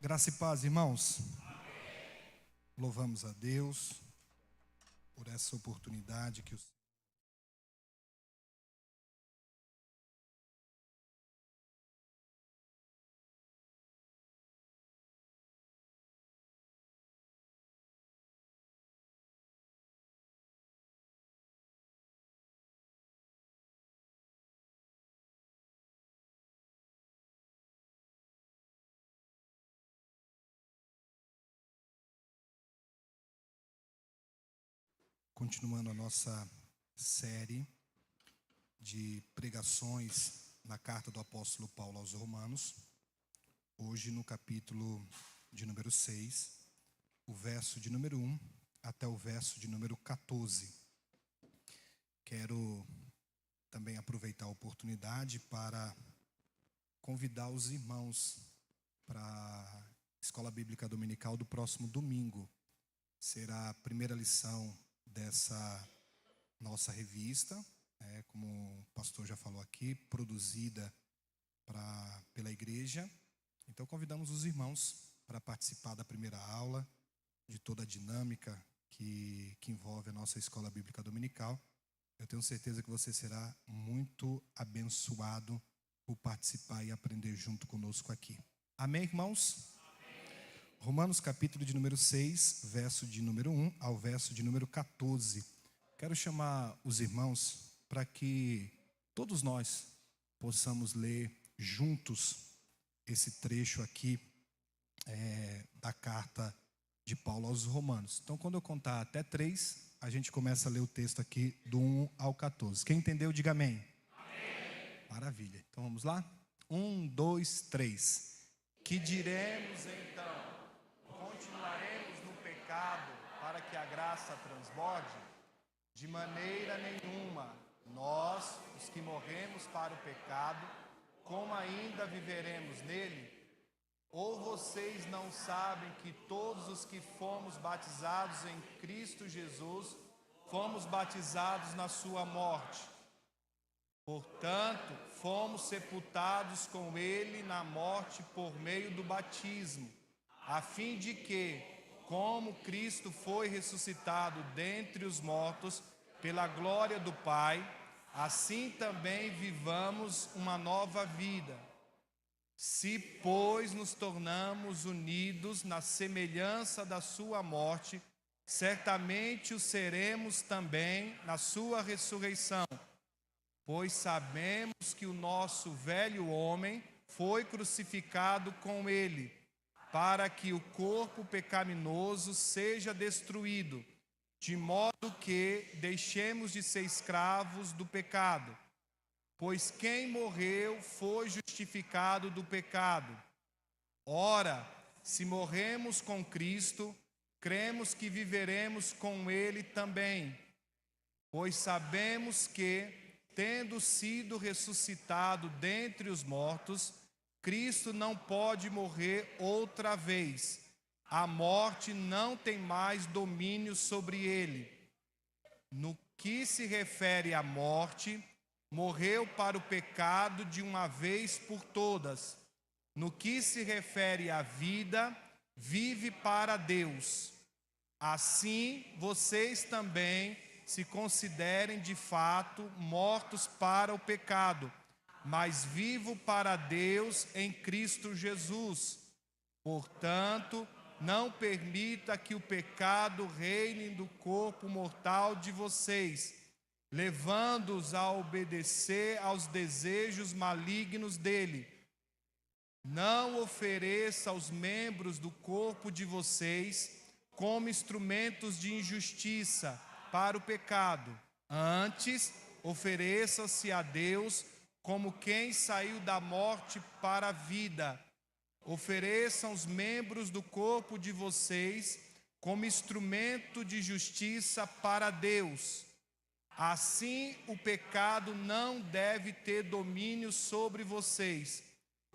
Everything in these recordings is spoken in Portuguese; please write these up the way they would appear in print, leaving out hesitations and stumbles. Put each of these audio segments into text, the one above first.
Graça e paz, irmãos. Louvamos a Deus por essa oportunidade que continuando a nossa série de pregações na carta do apóstolo Paulo aos Romanos, hoje no capítulo de número 6, o verso de número 1 até o verso de número 14. Quero também aproveitar a oportunidade para convidar os irmãos para a Escola Bíblica Dominical do próximo domingo. Será a primeira lição dessa nossa revista, como o pastor já falou aqui, produzida pela igreja. Então convidamos os irmãos para participar da primeira aula, de toda a dinâmica que envolve a nossa Escola Bíblica Dominical. Eu tenho certeza que você será muito abençoado por participar e aprender junto conosco aqui. Amém, irmãos? Romanos capítulo de número 6, verso de número 1 ao verso de número 14. Quero chamar os irmãos para que todos nós possamos ler juntos esse trecho aqui da carta de Paulo aos Romanos. Então, quando eu contar até 3, a gente começa a ler o texto aqui do 1 ao 14. Quem entendeu, diga amém. Amém. Maravilha. Então, vamos lá? 1, 2, 3. Que diremos então? Continuaremos no pecado para que a graça transborde? De maneira nenhuma. Nós, os que morremos para o pecado, como ainda viveremos nele? Ou vocês não sabem que todos os que fomos batizados em Cristo Jesus, fomos batizados na sua morte? Portanto, fomos sepultados com ele na morte por meio do batismo, a fim de que, como Cristo foi ressuscitado dentre os mortos pela glória do Pai, assim também vivamos uma nova vida. Se, pois, nos tornamos unidos na semelhança da sua morte, certamente o seremos também na sua ressurreição. Pois sabemos que o nosso velho homem foi crucificado com ele, para que o corpo pecaminoso seja destruído, de modo que deixemos de ser escravos do pecado. Pois quem morreu foi justificado do pecado. Ora, se morremos com Cristo, cremos que viveremos com ele também. Pois sabemos que, tendo sido ressuscitado dentre os mortos, Cristo não pode morrer outra vez. A morte não tem mais domínio sobre ele. No que se refere à morte, morreu para o pecado de uma vez por todas. No que se refere à vida, vive para Deus. Assim, vocês também se considerem de fato mortos para o pecado, mas vivos para Deus em Cristo Jesus. Portanto, não permita que o pecado reine no corpo mortal de vocês, levando-os a obedecer aos desejos malignos dele. Não ofereça os membros do corpo de vocês como instrumentos de injustiça para o pecado. Antes, ofereça-se a Deus como quem saiu da morte para a vida. Ofereçam os membros do corpo de vocês como instrumento de justiça para Deus. Assim, o pecado não deve ter domínio sobre vocês,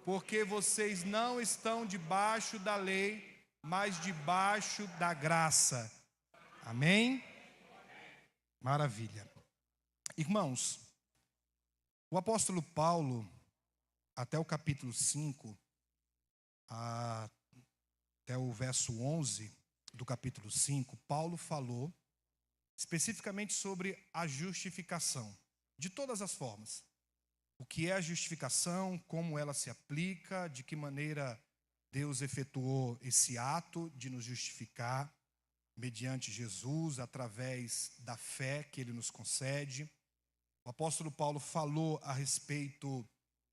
porque vocês não estão debaixo da lei, mas debaixo da graça. Amém? Maravilha. Irmãos, o apóstolo Paulo, até o capítulo 5, até o verso 11 do capítulo 5, Paulo falou especificamente sobre a justificação, de todas as formas. O que é a justificação, como ela se aplica, de que maneira Deus efetuou esse ato de nos justificar mediante Jesus, através da fé que Ele nos concede. O apóstolo Paulo falou a respeito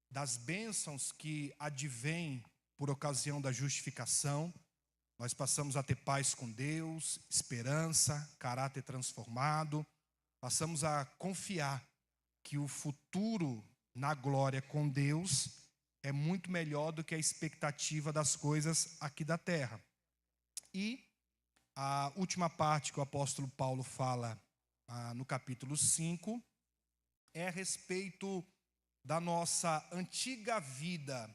das bênçãos que advêm por ocasião da justificação. Nós passamos a ter paz com Deus, esperança, caráter transformado. Passamos a confiar que o futuro na glória com Deus é muito melhor do que a expectativa das coisas aqui da terra. E a última parte que o apóstolo Paulo fala no capítulo 5 é a respeito da nossa antiga vida,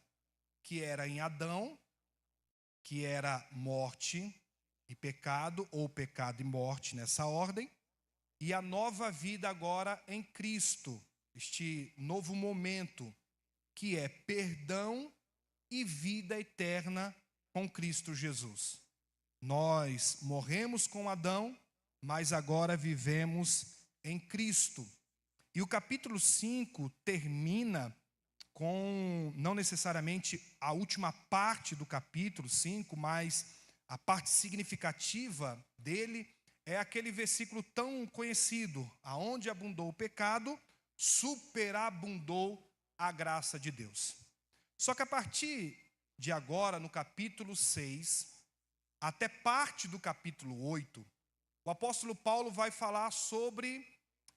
que era em Adão, que era morte e pecado, ou pecado e morte nessa ordem, e a nova vida agora em Cristo, este novo momento, que é perdão e vida eterna com Cristo Jesus. Nós morremos com Adão, mas agora vivemos em Cristo. E o capítulo 5 termina com, não necessariamente a última parte do capítulo 5, mas a parte significativa dele é aquele versículo tão conhecido: aonde abundou o pecado, superabundou a graça de Deus. Só que a partir de agora, no capítulo 6, até parte do capítulo 8, o apóstolo Paulo vai falar sobre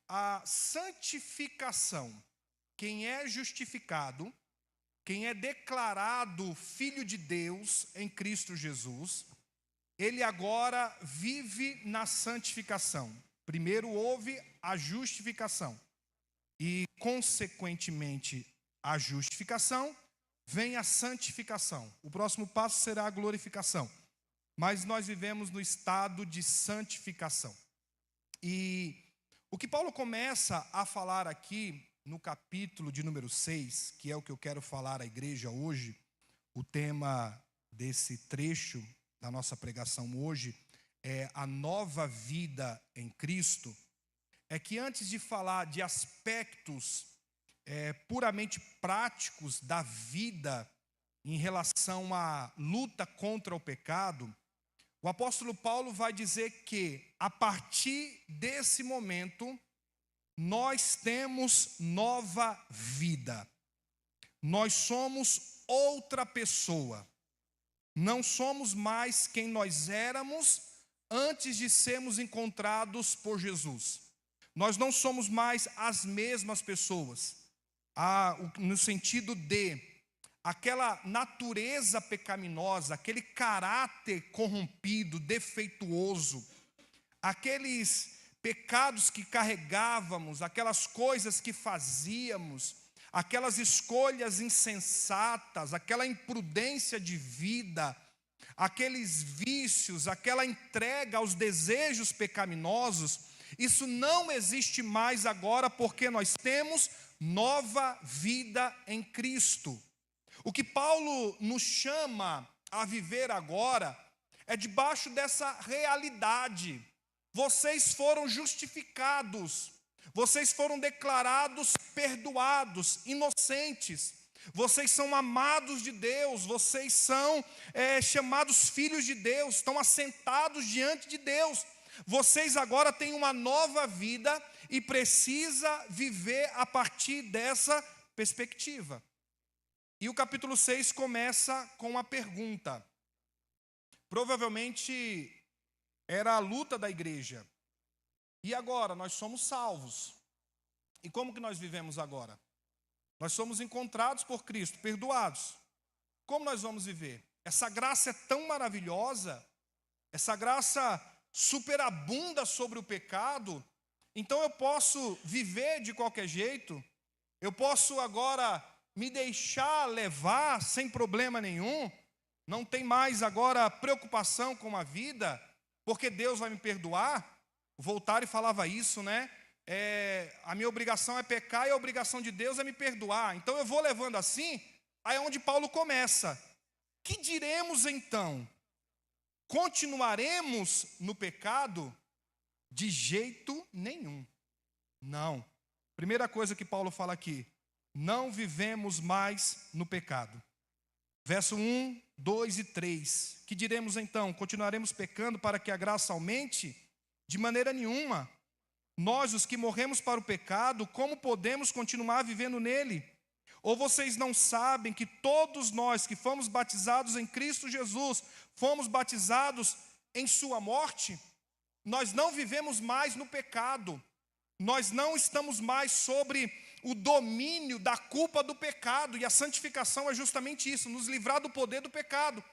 a santificação. Quem é justificado, quem é declarado filho de Deus em Cristo Jesus, ele agora vive na santificação. Primeiro houve a justificação e, consequentemente, a justificação, vem a santificação. O próximo passo será a glorificação. Mas nós vivemos no estado de santificação. E o que Paulo começa a falar aqui no capítulo de número 6, que é o que eu quero falar à igreja hoje, o tema desse trecho da nossa pregação hoje é a nova vida em Cristo, é que antes de falar de aspectos puramente práticos da vida em relação à luta contra o pecado, o apóstolo Paulo vai dizer que, a partir desse momento, nós temos nova vida. Nós somos outra pessoa. Não somos mais quem nós éramos antes de sermos encontrados por Jesus. Nós não somos mais as mesmas pessoas. No sentido de aquela natureza pecaminosa, aquele caráter corrompido, defeituoso, aqueles pecados que carregávamos, aquelas coisas que fazíamos, aquelas escolhas insensatas, aquela imprudência de vida, aqueles vícios, aquela entrega aos desejos pecaminosos, isso não existe mais agora, porque nós temos nova vida em Cristo. O que Paulo nos chama a viver agora é debaixo dessa realidade. Vocês foram justificados, vocês foram declarados perdoados, inocentes, vocês são amados de Deus, vocês são chamados filhos de Deus, estão assentados diante de Deus. Vocês agora têm uma nova vida e precisa viver a partir dessa perspectiva. E o capítulo 6 começa com uma pergunta. Provavelmente era a luta da igreja. E agora? Nós somos salvos. E como que nós vivemos agora? Nós somos encontrados por Cristo, perdoados. Como nós vamos viver? Essa graça é tão maravilhosa, essa graça superabunda sobre o pecado, então eu posso viver de qualquer jeito, eu posso agora me deixar levar sem problema nenhum, não tem mais agora preocupação com a vida, porque Deus vai me perdoar. O Voltaire falava isso, né? A minha obrigação é pecar e a obrigação de Deus é me perdoar. Então eu vou levando assim, aí é onde Paulo começa. Que diremos então? continuaremos no pecado? De jeito nenhum. Não. Primeira coisa que Paulo fala aqui: não vivemos mais no pecado. Verso 1, 2 e 3. Que diremos então? Continuaremos pecando para que a graça aumente? De maneira nenhuma. Nós, os que morremos para o pecado, como podemos continuar vivendo nele? Ou vocês não sabem que todos nós que fomos batizados em Cristo Jesus, fomos batizados em sua morte? Nós não vivemos mais no pecado. Nós não estamos mais sobre o domínio da culpa do pecado. E a santificação é justamente isso, nos livrar do poder do pecado.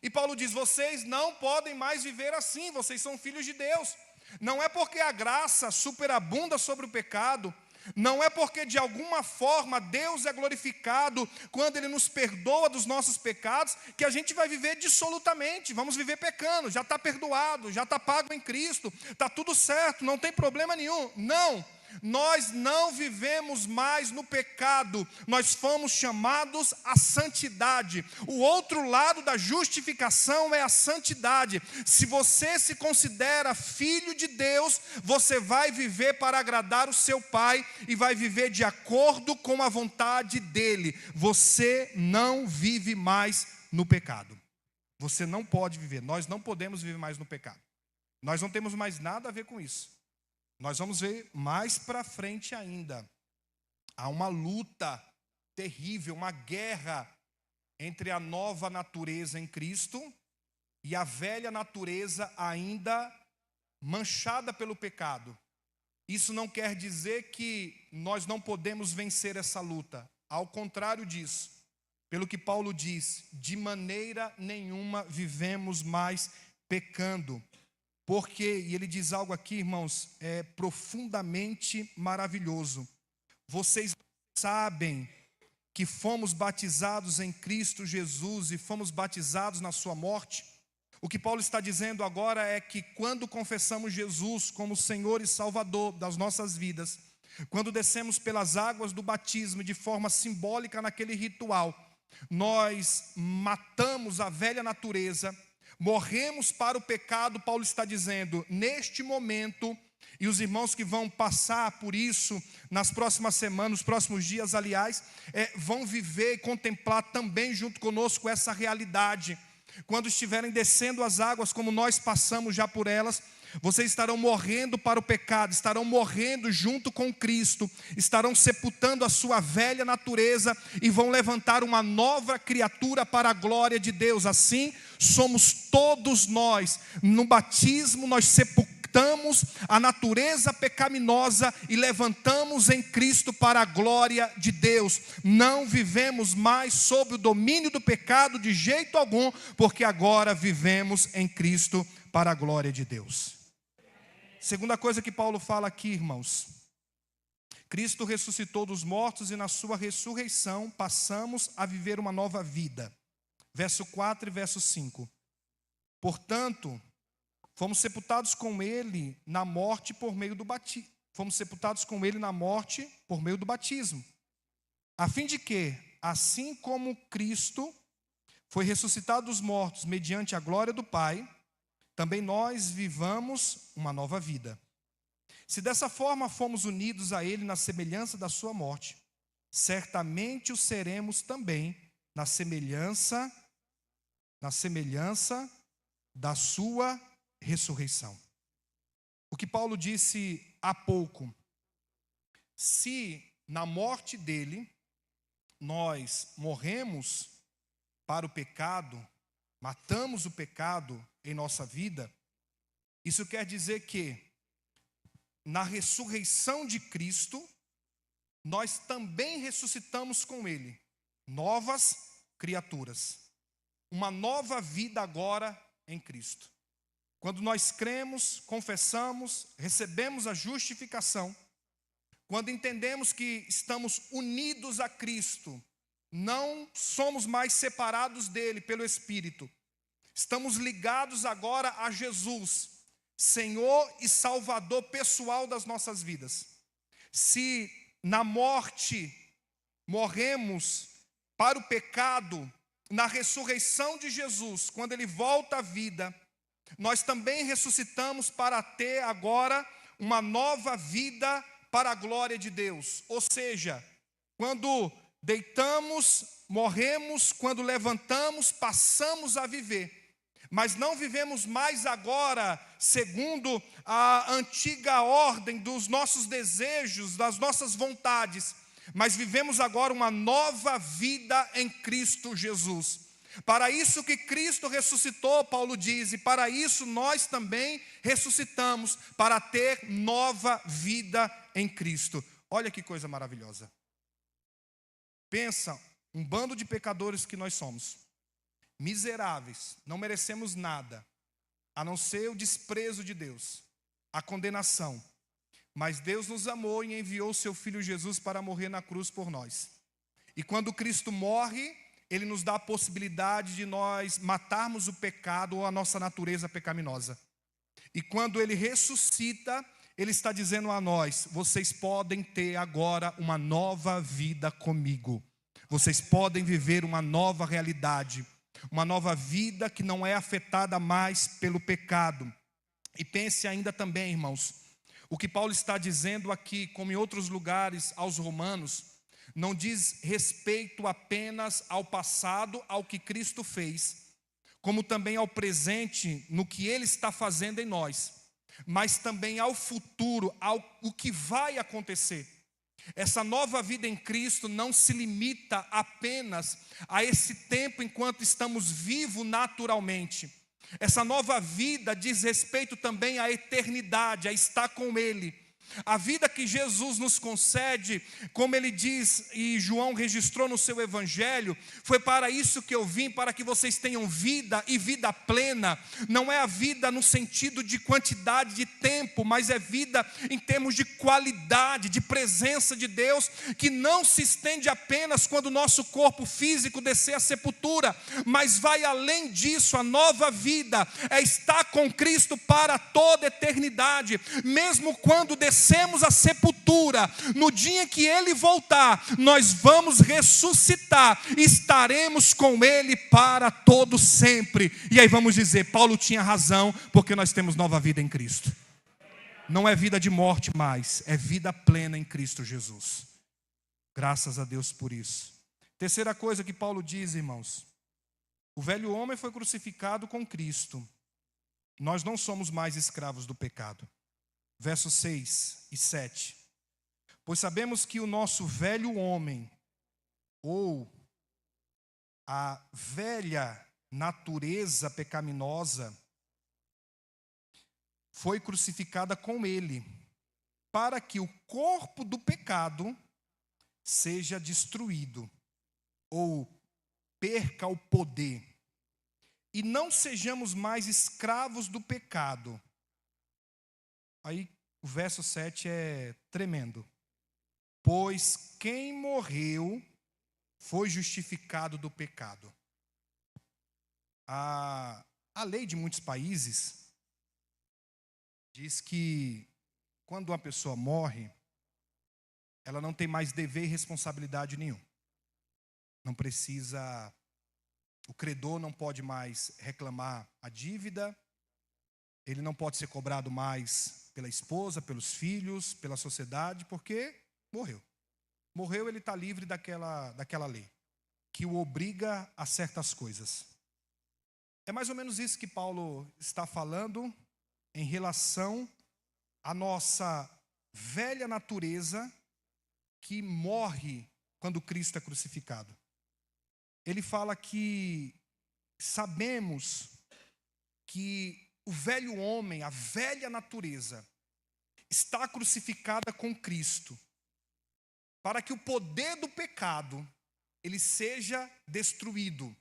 E Paulo diz: vocês não podem mais viver assim, vocês são filhos de Deus. Não é porque a graça superabunda sobre o pecado, não é porque de alguma forma Deus é glorificado quando Ele nos perdoa dos nossos pecados, que a gente vai viver dissolutamente, vamos viver pecando, já está perdoado, já está pago em Cristo, está tudo certo, não tem problema nenhum. Não, nós não vivemos mais no pecado, nós fomos chamados à santidade. O outro lado da justificação é a santidade. Se você se considera filho de Deus, você vai viver para agradar o seu Pai e vai viver de acordo com a vontade dEle. Você não vive mais no pecado. Você não pode viver, nós não podemos viver mais no pecado. Nós não temos mais nada a ver com isso. Nós vamos ver mais para frente ainda. Há uma luta terrível, uma guerra entre a nova natureza em Cristo e a velha natureza ainda manchada pelo pecado. Isso não quer dizer que nós não podemos vencer essa luta. Ao contrário disso, pelo que Paulo diz, de maneira nenhuma vivemos mais pecando. Porque, e ele diz algo aqui, irmãos, é profundamente maravilhoso. Vocês sabem que fomos batizados em Cristo Jesus e fomos batizados na sua morte? O que Paulo está dizendo agora é que quando confessamos Jesus como Senhor e Salvador das nossas vidas, quando descemos pelas águas do batismo de forma simbólica naquele ritual, nós matamos a velha natureza, morremos para o pecado. Paulo está dizendo, neste momento, e os irmãos que vão passar por isso nas próximas semanas, nos próximos dias, aliás, vão viver e contemplar também junto conosco essa realidade. Quando estiverem descendo as águas, como nós passamos já por elas, vocês estarão morrendo para o pecado, estarão morrendo junto com Cristo, estarão sepultando a sua velha natureza e vão levantar uma nova criatura para a glória de Deus. Assim somos todos nós. No batismo nós sepultamos a natureza pecaminosa e levantamos em Cristo para a glória de Deus. Não vivemos mais sob o domínio do pecado de jeito algum, porque agora vivemos em Cristo para a glória de Deus. Segunda coisa que Paulo fala aqui, irmãos: Cristo ressuscitou dos mortos e na sua ressurreição passamos a viver uma nova vida. Verso 4 e verso 5. Portanto, fomos sepultados com Ele na morte por meio do batismo. Fomos sepultados com Ele na morte por meio do batismo, a fim de que, assim como Cristo foi ressuscitado dos mortos mediante a glória do Pai, também nós vivamos uma nova vida. Se dessa forma fomos unidos a Ele na semelhança da sua morte, certamente o seremos também na semelhança da sua ressurreição. O que Paulo disse há pouco: se na morte dele nós morremos para o pecado, matamos o pecado em nossa vida, isso quer dizer que na ressurreição de Cristo nós também ressuscitamos com Ele, novas criaturas, uma nova vida agora em Cristo. Quando nós cremos, confessamos, recebemos a justificação, quando entendemos que estamos unidos a Cristo, não somos mais separados dele pelo Espírito, estamos ligados agora a Jesus, Senhor e Salvador pessoal das nossas vidas. Se na morte morremos para o pecado, na ressurreição de Jesus, quando Ele volta à vida, nós também ressuscitamos para ter agora uma nova vida para a glória de Deus. Ou seja, quando deitamos, morremos, quando levantamos, passamos a viver. Mas não vivemos mais agora segundo a antiga ordem dos nossos desejos, das nossas vontades, mas vivemos agora uma nova vida em Cristo Jesus. Para isso que Cristo ressuscitou, Paulo diz, e para isso nós também ressuscitamos, para ter nova vida em Cristo. Olha que coisa maravilhosa. Pensa, um bando de pecadores que nós somos, miseráveis, não merecemos nada, a não ser o desprezo de Deus, a condenação. Mas Deus nos amou e enviou o seu Filho Jesus para morrer na cruz por nós. E quando Cristo morre, Ele nos dá a possibilidade de nós matarmos o pecado ou a nossa natureza pecaminosa. E quando Ele ressuscita, Ele está dizendo a nós: vocês podem ter agora uma nova vida comigo. Vocês podem viver uma nova realidade. Uma nova vida que não é afetada mais pelo pecado. E pense ainda também, irmãos, o que Paulo está dizendo aqui, como em outros lugares aos romanos, não diz respeito apenas ao passado, ao que Cristo fez, como também ao presente, no que Ele está fazendo em nós, mas também ao futuro, o que vai acontecer. Essa nova vida em Cristo não se limita apenas a esse tempo enquanto estamos vivos naturalmente. Essa nova vida diz respeito também à eternidade, a estar com Ele. A vida que Jesus nos concede, como Ele diz e João registrou no seu evangelho, foi para isso que eu vim, para que vocês tenham vida e vida plena. Não é a vida no sentido de quantidade de tempo, mas é vida em termos de qualidade, de presença de Deus, que não se estende apenas quando o nosso corpo físico descer à sepultura, mas vai além disso. A nova vida é estar com Cristo para toda a eternidade, mesmo quando descemos à sepultura, no dia que Ele voltar, nós vamos ressuscitar, estaremos com Ele para todo sempre. E aí vamos dizer, Paulo tinha razão, porque nós temos nova vida em Cristo. Não é vida de morte mais, é vida plena em Cristo Jesus. Graças a Deus por isso. Terceira coisa que Paulo diz, irmãos, o velho homem foi crucificado com Cristo. Nós não somos mais escravos do pecado. Versos 6 e 7. Pois sabemos que o nosso velho homem, ou a velha natureza pecaminosa, foi crucificada com Ele, para que o corpo do pecado seja destruído, ou perca o poder, e não sejamos mais escravos do pecado. Aí o verso 7 é tremendo. Pois quem morreu foi justificado do pecado. A lei de muitos países diz que quando uma pessoa morre, ela não tem mais dever e responsabilidade nenhum. Não precisa, o credor não pode mais reclamar a dívida, ele não pode ser cobrado mais pela esposa, pelos filhos, pela sociedade, porque morreu. Morreu, ele está livre daquela lei, que o obriga a certas coisas. É mais ou menos isso que Paulo está falando em relação à nossa velha natureza que morre quando Cristo é crucificado. Ele fala que sabemos que o velho homem, a velha natureza, está crucificada com Cristo, para que o poder do pecado, ele seja destruído.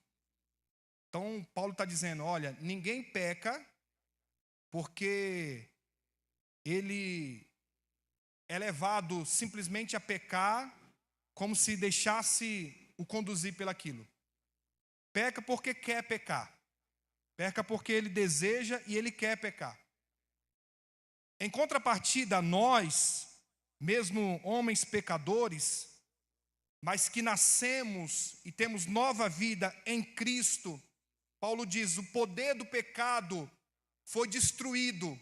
Então, Paulo está dizendo, olha, ninguém peca, porque ele é levado simplesmente a pecar, como se deixasse o conduzir pelaquilo. Peca porque quer pecar. Peca porque ele deseja e ele quer pecar. Em contrapartida, nós, mesmo homens pecadores, mas que nascemos e temos nova vida em Cristo, Paulo diz, o poder do pecado foi destruído.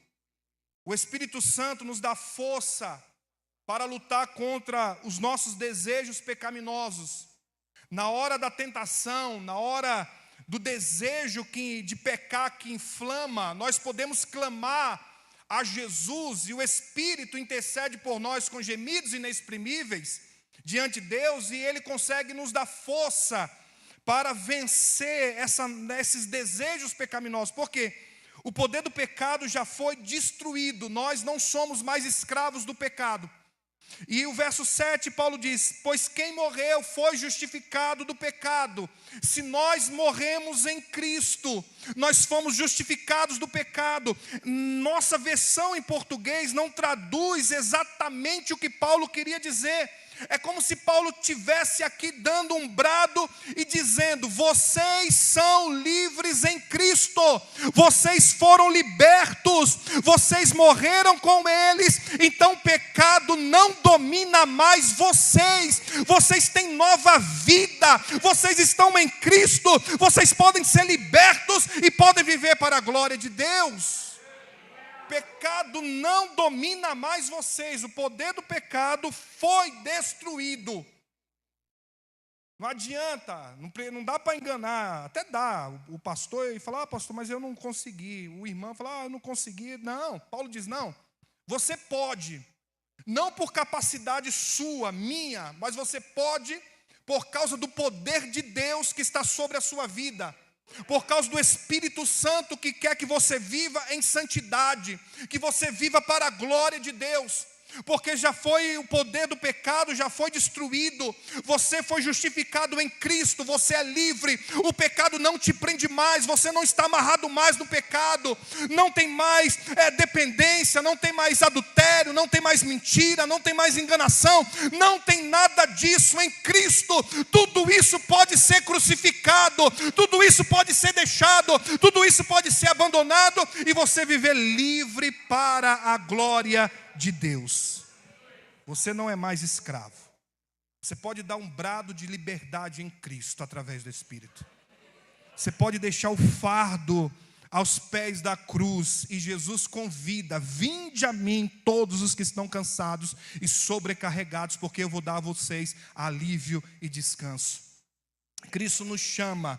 O Espírito Santo nos dá força para lutar contra os nossos desejos pecaminosos. Na hora da tentação, na hora do desejo de pecar que inflama, nós podemos clamar a Jesus e o Espírito intercede por nós com gemidos inexprimíveis diante de Deus, e Ele consegue nos dar força para vencer esses desejos pecaminosos. Por quê? O poder do pecado já foi destruído, nós não somos mais escravos do pecado. E o verso 7, Paulo diz: pois quem morreu foi justificado do pecado. Se nós morremos em Cristo, nós fomos justificados do pecado. Nossa versão em português não traduz exatamente o que Paulo queria dizer. É como se Paulo tivesse aqui dando um brado e dizendo: vocês são livres em Cristo, vocês foram libertos, vocês morreram com eles, então o pecado não domina mais vocês, vocês têm nova vida, vocês estão em Cristo, vocês podem ser libertos e podem viver para a glória de Deus. Pecado não domina mais vocês, o poder do pecado foi destruído. Não adianta, não dá para enganar, até dá, o pastor fala: pastor, mas eu não consegui, o irmão fala: eu não consegui. Não, Paulo diz: não, você pode, não por capacidade sua, minha, mas você pode por causa do poder de Deus que está sobre a sua vida. Por causa do Espírito Santo que quer que você viva em santidade, que você viva para a glória de Deus. Porque já foi o poder do pecado, já foi destruído. Você foi justificado em Cristo, você é livre. O pecado não te prende mais, você não está amarrado mais no pecado. Não tem mais dependência, não tem mais adultério, não tem mais mentira, não tem mais enganação. Não tem nada disso em Cristo. Tudo isso pode ser crucificado, tudo isso pode ser deixado, tudo isso pode ser abandonado e você viver livre para a glória de Deus. Você não é mais escravo. Você pode dar um brado de liberdade em Cristo através do Espírito. Você pode deixar o fardo aos pés da cruz e Jesus convida: vinde a mim todos os que estão cansados e sobrecarregados, porque eu vou dar a vocês alívio e descanso. Cristo nos chama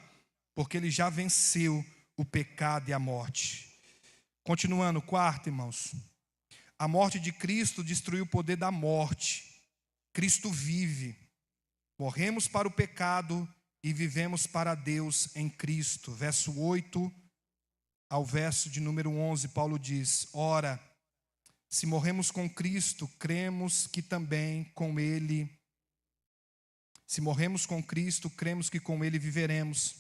porque Ele já venceu o pecado e a morte. Continuando, quarto, irmãos, a morte de Cristo destruiu o poder da morte. Cristo vive. Morremos para o pecado e vivemos para Deus em Cristo. Verso 8 ao verso de número 11, Paulo diz: ora, se morremos com Cristo, cremos que também com Ele. Se morremos com Cristo, cremos que com Ele viveremos.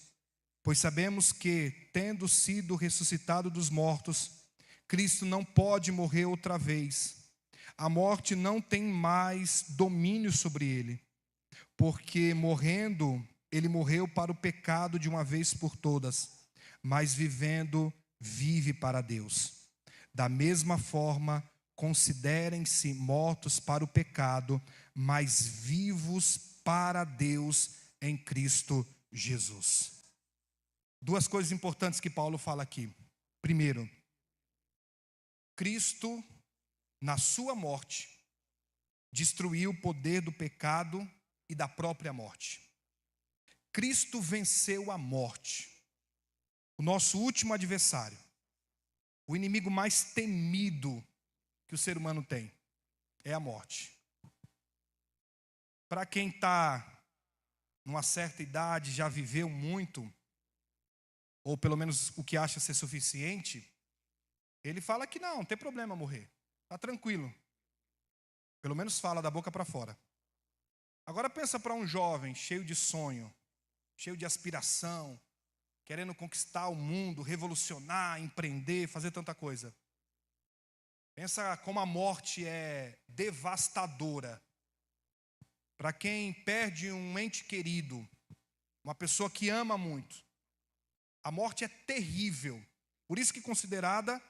Pois sabemos que, tendo sido ressuscitado dos mortos, Cristo não pode morrer outra vez. A morte não tem mais domínio sobre ele, porque morrendo, ele morreu para o pecado de uma vez por todas, mas vivendo, vive para Deus. Da mesma forma, considerem-se mortos para o pecado, mas vivos para Deus em Cristo Jesus. Duas coisas importantes que Paulo fala aqui. Primeiro, Cristo, na sua morte, destruiu o poder do pecado e da própria morte. Cristo venceu a morte, o nosso último adversário, o inimigo mais temido que o ser humano tem, é a morte. Para quem está numa certa idade, já viveu muito, ou pelo menos o que acha ser suficiente, ele fala que não tem problema morrer, está tranquilo. Pelo menos fala da boca para fora. Agora pensa para um jovem cheio de sonho, cheio de aspiração, querendo conquistar o mundo, revolucionar, empreender, fazer tanta coisa. Pensa como a morte é devastadora. Para quem perde um ente querido, uma pessoa que ama muito, a morte é terrível. Por isso que é considerada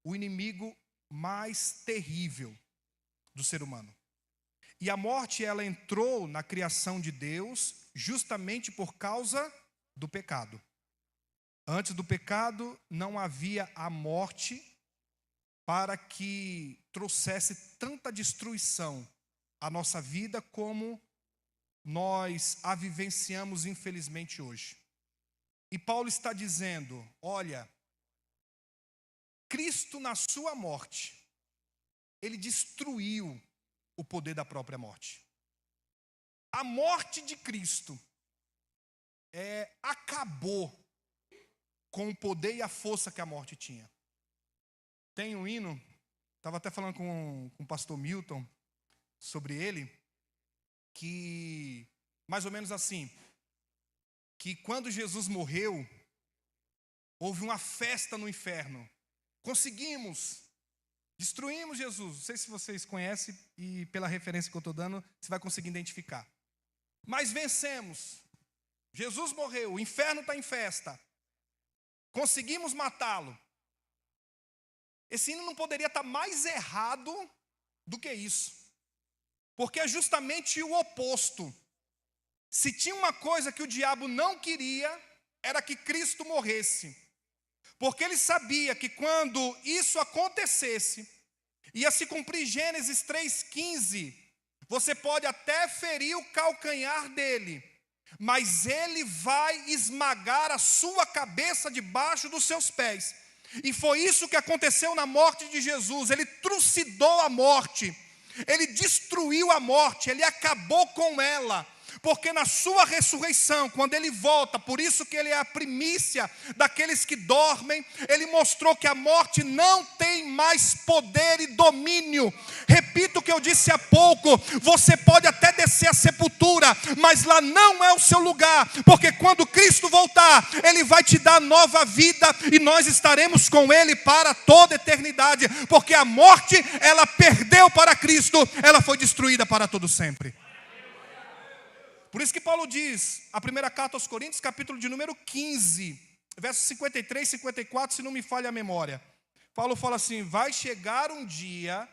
o inimigo mais terrível do ser humano. E a morte, ela entrou na criação de Deus justamente por causa do pecado. Antes do pecado não havia a morte para que trouxesse tanta destruição à nossa vida como nós a vivenciamos infelizmente hoje. E Paulo está dizendo, olha, Cristo na sua morte, ele destruiu o poder da própria morte. A morte de Cristo acabou com o poder e a força que a morte tinha. Tem um hino, estava até falando com o pastor Milton sobre ele, que mais ou menos assim, que quando Jesus morreu, houve uma festa no inferno. Conseguimos, destruímos Jesus. Não sei se vocês conhecem e pela referência que eu estou dando, você vai conseguir identificar. Mas vencemos. Jesus morreu, o inferno está em festa. Conseguimos matá-lo. Esse hino não poderia estar mais errado do que isso. Porque é justamente o oposto. Se tinha uma coisa que o diabo não queria, era que Cristo morresse. Porque ele sabia que quando isso acontecesse, ia se cumprir Gênesis 3,15. Você pode até ferir o calcanhar dele, mas ele vai esmagar a sua cabeça debaixo dos seus pés. E foi isso que aconteceu na morte de Jesus. Ele trucidou a morte, ele destruiu a morte, ele acabou com ela. Porque na sua ressurreição, quando ele volta, por isso que ele é a primícia daqueles que dormem, ele mostrou que a morte não tem mais poder e domínio. Repito o que eu disse há pouco, você pode até descer à sepultura, mas lá não é o seu lugar, porque quando Cristo voltar, ele vai te dar nova vida e nós estaremos com ele para toda a eternidade, porque a morte, ela perdeu para Cristo, ela foi destruída para todo sempre. Por isso que Paulo diz, a primeira carta aos Coríntios, capítulo de número 15, versos 53 e 54, se não me falha a memória. Paulo fala assim, vai chegar um dia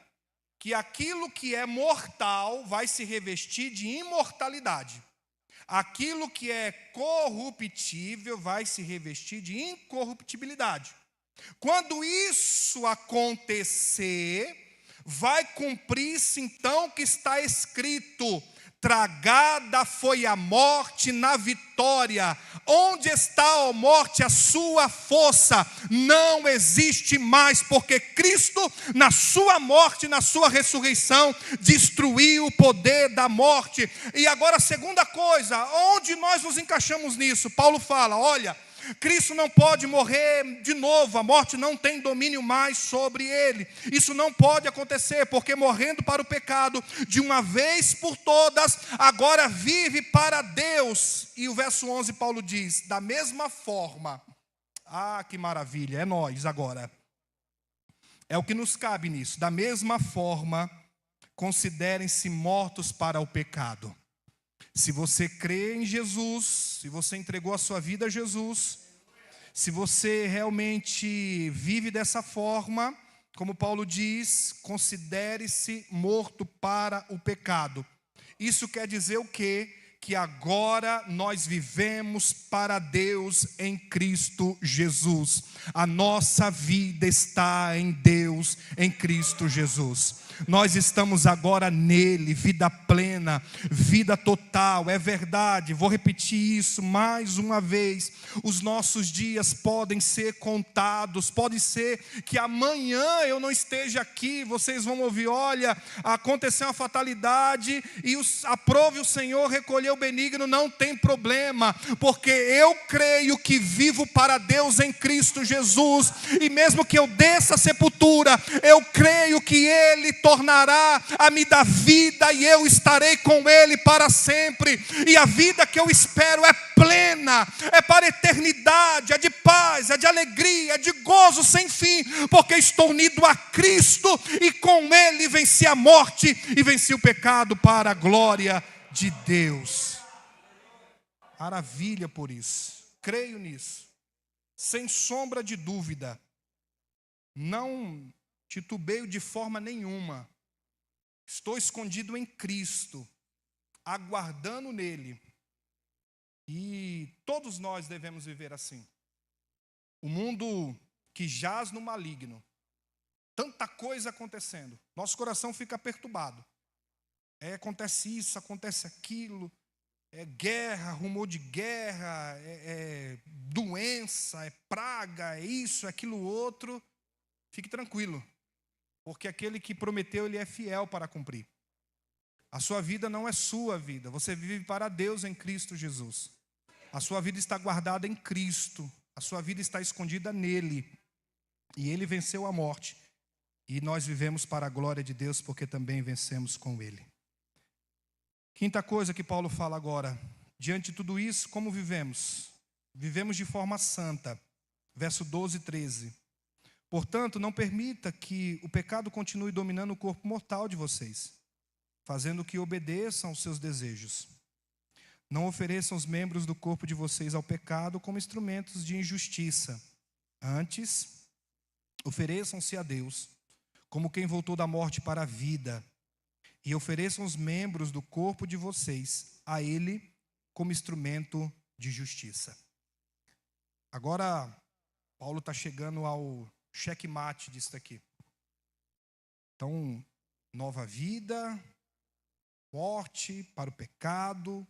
que aquilo que é mortal vai se revestir de imortalidade. Aquilo que é corruptível vai se revestir de incorruptibilidade. Quando isso acontecer, vai cumprir-se então o que está escrito: tragada foi a morte na vitória. Onde está, ó morte, a sua força? Não existe mais, porque Cristo, na sua morte, na sua ressurreição, destruiu o poder da morte. E agora a segunda coisa, onde nós nos encaixamos nisso? Paulo fala, olha, Cristo não pode morrer de novo, a morte não tem domínio mais sobre ele. Isso não pode acontecer, porque morrendo para o pecado de uma vez por todas, agora vive para Deus. E o verso 11 Paulo diz, da mesma forma, que maravilha, é nós agora. É o que nos cabe nisso. Da mesma forma, considerem-se mortos para o pecado. Se você crê em Jesus, se você entregou a sua vida a Jesus, se você realmente vive dessa forma, como Paulo diz, considere-se morto para o pecado. Isso quer dizer o quê? Que agora nós vivemos para Deus em Cristo Jesus. A nossa vida está em Deus, em Cristo Jesus. Nós estamos agora nele, vida plena, vida total, é verdade, vou repetir isso mais uma vez, os nossos dias podem ser contados, pode ser que amanhã eu não esteja aqui, vocês vão ouvir, olha, aconteceu uma fatalidade e aprove o Senhor recolher o benigno, não tem problema, porque eu creio que vivo para Deus em Cristo Jesus, e mesmo que eu desça a sepultura, eu creio que Ele tornará a me dar vida e eu estarei com Ele para sempre. E a vida que eu espero é plena, é para a eternidade, é de paz, é de alegria, é de gozo sem fim, porque estou unido a Cristo e com Ele venci a morte e venci o pecado para a glória de Deus. Maravilha por isso, creio nisso, sem sombra de dúvida, não titubeio de forma nenhuma. Estou escondido em Cristo, aguardando nele. E todos nós devemos viver assim. O mundo que jaz no maligno. Tanta coisa acontecendo. Nosso coração fica perturbado. Acontece isso, acontece aquilo. Guerra, rumor de guerra, doença, praga, isso, aquilo outro. Fique tranquilo. Porque aquele que prometeu, ele é fiel para cumprir. A sua vida não é sua vida. Você vive para Deus em Cristo Jesus. A sua vida está guardada em Cristo. A sua vida está escondida nele. E ele venceu a morte. E nós vivemos para a glória de Deus, porque também vencemos com ele. Quinta coisa que Paulo fala agora. Diante de tudo isso, como vivemos? Vivemos de forma santa. Verso 12 e 13. Portanto, não permita que o pecado continue dominando o corpo mortal de vocês, fazendo que obedeçam aos seus desejos. Não ofereçam os membros do corpo de vocês ao pecado como instrumentos de injustiça. Antes, ofereçam-se a Deus como quem voltou da morte para a vida, e ofereçam os membros do corpo de vocês a Ele como instrumento de justiça. Agora, Paulo está chegando ao checkmate disso aqui. Então, nova vida, morte para o pecado,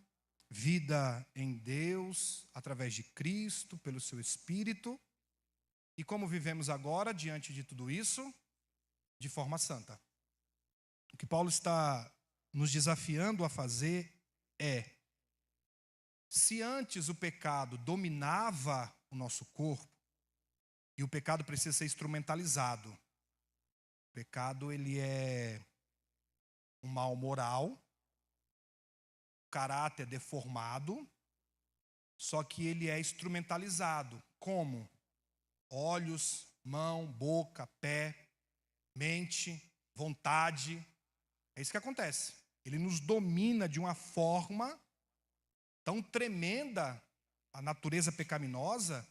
vida em Deus, através de Cristo, pelo seu Espírito. E como vivemos agora, diante de tudo isso? De forma santa. O que Paulo está nos desafiando a fazer é: se antes o pecado dominava o nosso corpo, e o pecado precisa ser instrumentalizado. O pecado, ele é um mal moral, caráter deformado, só que ele é instrumentalizado. Como? Olhos, mão, boca, pé, mente, vontade. É isso que acontece. Ele nos domina de uma forma tão tremenda, a natureza pecaminosa,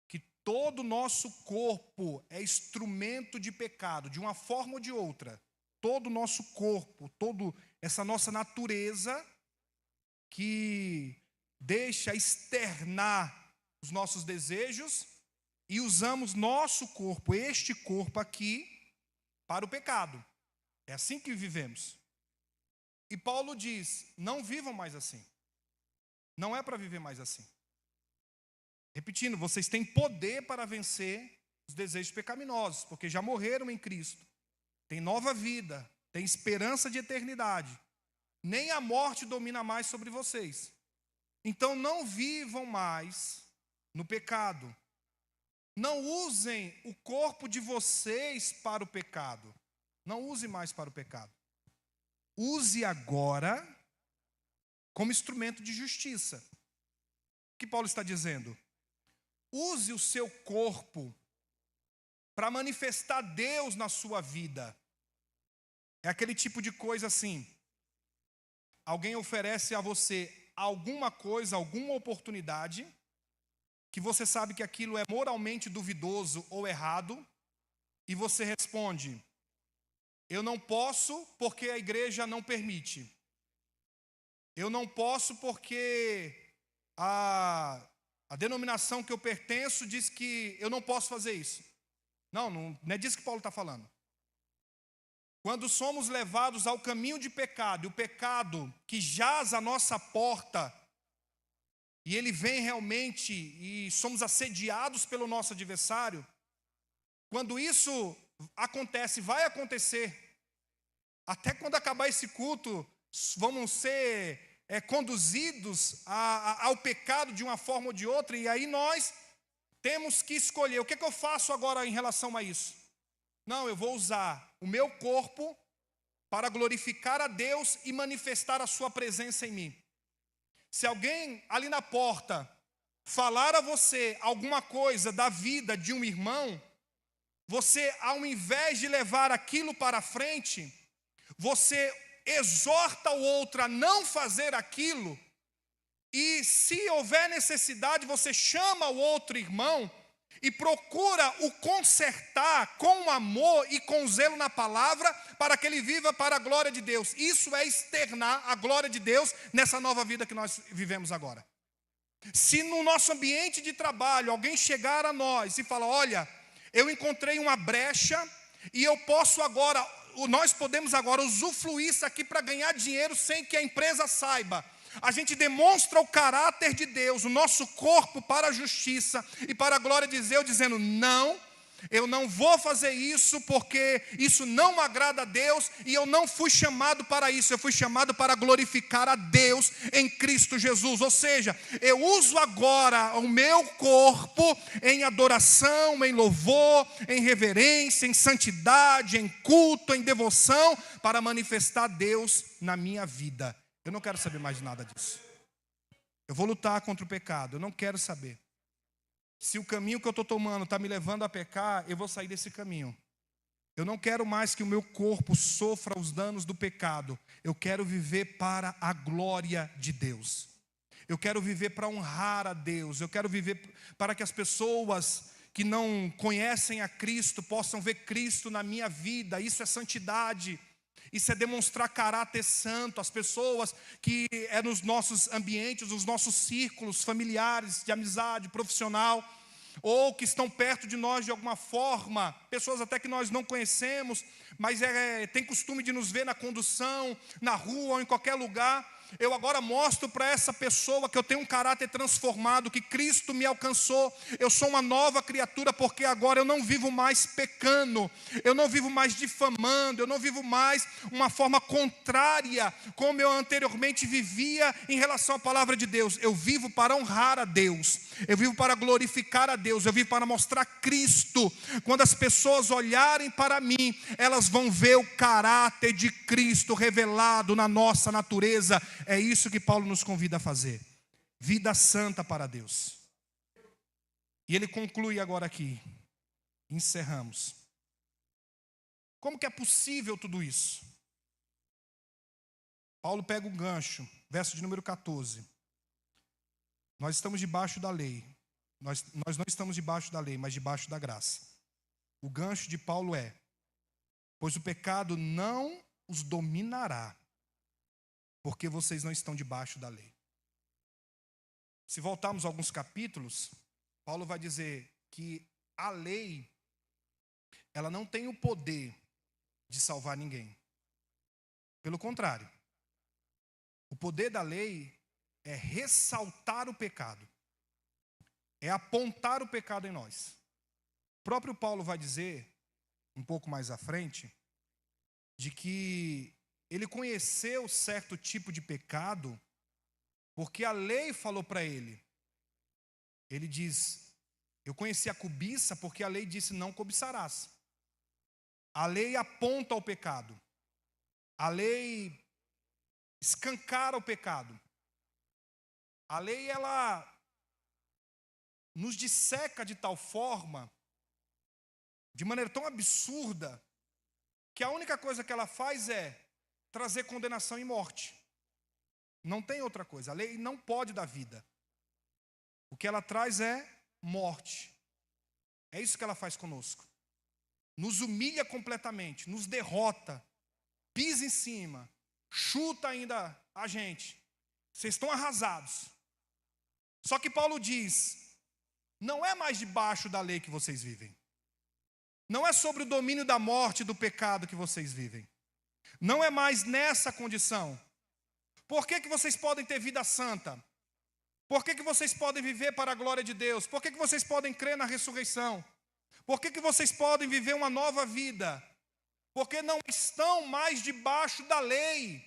que todo o nosso corpo é instrumento de pecado, de uma forma ou de outra. Todo o nosso corpo, toda essa nossa natureza que deixa externar os nossos desejos, e usamos nosso corpo, este corpo aqui, para o pecado. É assim que vivemos. E Paulo diz: não vivam mais assim. Não é para viver mais assim. Repetindo, vocês têm poder para vencer os desejos pecaminosos, porque já morreram em Cristo. Tem nova vida, tem esperança de eternidade. Nem a morte domina mais sobre vocês. Então não vivam mais no pecado. Não usem o corpo de vocês para o pecado. Não use mais para o pecado. Use agora como instrumento de justiça. O que Paulo está dizendo? Use o seu corpo para manifestar Deus na sua vida. É aquele tipo de coisa assim: alguém oferece a você alguma coisa, alguma oportunidade, que você sabe que aquilo é moralmente duvidoso ou errado, e você responde: eu não posso porque a igreja não permite. Eu não posso porque a denominação que eu pertenço diz que eu não posso fazer isso. Não é disso que Paulo está falando. Quando somos levados ao caminho de pecado, e o pecado que jaz à nossa porta, e ele vem realmente, e somos assediados pelo nosso adversário, quando isso acontece, vai acontecer, até quando acabar esse culto, vamos ser conduzidos ao pecado de uma forma ou de outra, e aí nós temos que escolher: o que eu faço agora em relação a isso? Não, eu vou usar o meu corpo para glorificar a Deus e manifestar a sua presença em mim. Se alguém ali na porta falar a você alguma coisa da vida de um irmão, você, ao invés de levar aquilo para frente, você exorta o outro a não fazer aquilo, e se houver necessidade, você chama o outro irmão e procura o consertar com amor e com zelo na palavra, para que ele viva para a glória de Deus. Isso é externar a glória de Deus nessa nova vida que nós vivemos agora. Se no nosso ambiente de trabalho alguém chegar a nós e falar: olha, eu encontrei uma brecha e nós podemos agora usufruir isso aqui para ganhar dinheiro sem que a empresa saiba. A gente demonstra o caráter de Deus, o nosso corpo para a justiça e para a glória de Deus, dizendo: não, eu não vou fazer isso porque isso não agrada a Deus e eu não fui chamado para isso, eu fui chamado para glorificar a Deus em Cristo Jesus. Ou seja, eu uso agora o meu corpo em adoração, em louvor, em reverência, em santidade, em culto, em devoção, para manifestar Deus na minha vida. Eu não quero saber mais nada disso. Eu vou lutar contra o pecado, eu não quero saber. Se o caminho que eu estou tomando está me levando a pecar, eu vou sair desse caminho. Eu não quero mais que o meu corpo sofra os danos do pecado. Eu quero viver para a glória de Deus. Eu quero viver para honrar a Deus. Eu quero viver para que as pessoas que não conhecem a Cristo possam ver Cristo na minha vida. Isso é santidade. Isso é demonstrar caráter santo. As pessoas que nos nossos ambientes, nos nossos círculos familiares, de amizade, profissional, ou que estão perto de nós de alguma forma, pessoas até que nós não conhecemos, mas tem costume de nos ver na condução, na rua ou em qualquer lugar. Eu agora mostro para essa pessoa que eu tenho um caráter transformado, que Cristo me alcançou. Eu sou uma nova criatura, porque agora eu não vivo mais pecando, eu não vivo mais difamando, eu não vivo mais uma forma contrária como eu anteriormente vivia em relação à palavra de Deus. Eu vivo para honrar a Deus, eu vivo para glorificar a Deus, eu vivo para mostrar Cristo. Quando as pessoas olharem para mim, elas vão ver o caráter de Cristo revelado na nossa natureza. É isso que Paulo nos convida a fazer. Vida santa para Deus. E ele conclui agora aqui. Encerramos. Como que é possível tudo isso? Paulo pega o gancho, verso de número 14. Nós estamos debaixo da lei. Nós não estamos debaixo da lei, mas debaixo da graça. O gancho de Paulo é: pois o pecado não os dominará, porque vocês não estão debaixo da lei. Se voltarmos a alguns capítulos, Paulo vai dizer que a lei, ela não tem o poder de salvar ninguém. Pelo contrário, o poder da lei é ressaltar o pecado, é apontar o pecado em nós. O próprio Paulo vai dizer, um pouco mais à frente, de que ele conheceu certo tipo de pecado, porque a lei falou para ele. Ele diz: eu conheci a cobiça porque a lei disse: não cobiçarás. A lei aponta ao pecado. A lei escancara o pecado. A lei, ela nos disseca de tal forma, de maneira tão absurda, que a única coisa que ela faz é trazer condenação e morte. Não tem outra coisa. A lei não pode dar vida. O que ela traz é morte. É isso que ela faz conosco. Nos humilha completamente, nos derrota, pisa em cima, chuta ainda a gente. Vocês estão arrasados. Só que Paulo diz: não é mais debaixo da lei que vocês vivem. Não é sobre o domínio da morte e do pecado que vocês vivem. Não é mais nessa condição. Por que vocês podem ter vida santa? Por que vocês podem viver para a glória de Deus? Por que vocês podem crer na ressurreição? Por que vocês podem viver uma nova vida? Porque não estão mais debaixo da lei.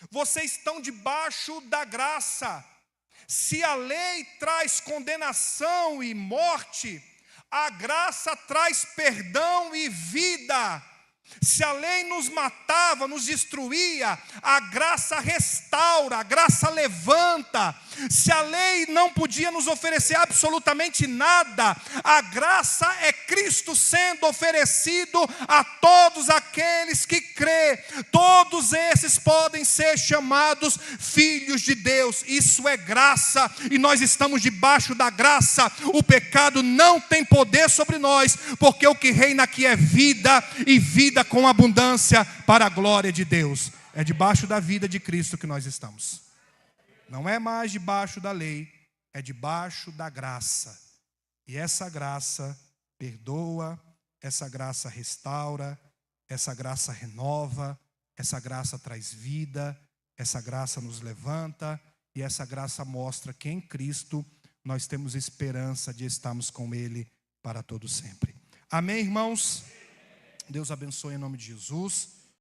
Vocês estão debaixo da graça. Se a lei traz condenação e morte, a graça traz perdão e vida. Se a lei nos matava, nos destruía, a graça restaura, a graça levanta. Se a lei não podia nos oferecer absolutamente nada, a graça é Cristo sendo oferecido a todos aqueles que crê. Todos esses podem ser chamados filhos de Deus. Isso é graça e nós estamos debaixo da graça. O pecado não tem poder sobre nós, porque o que reina aqui é vida e vida com abundância para a glória de Deus. É debaixo da vida de Cristo que nós estamos. Não é mais debaixo da lei, é debaixo da graça. E essa graça perdoa, essa graça restaura, essa graça renova, essa graça traz vida, essa graça nos levanta e essa graça mostra que em Cristo nós temos esperança de estarmos com Ele para todo sempre. Amém, irmãos? Deus abençoe em nome de Jesus.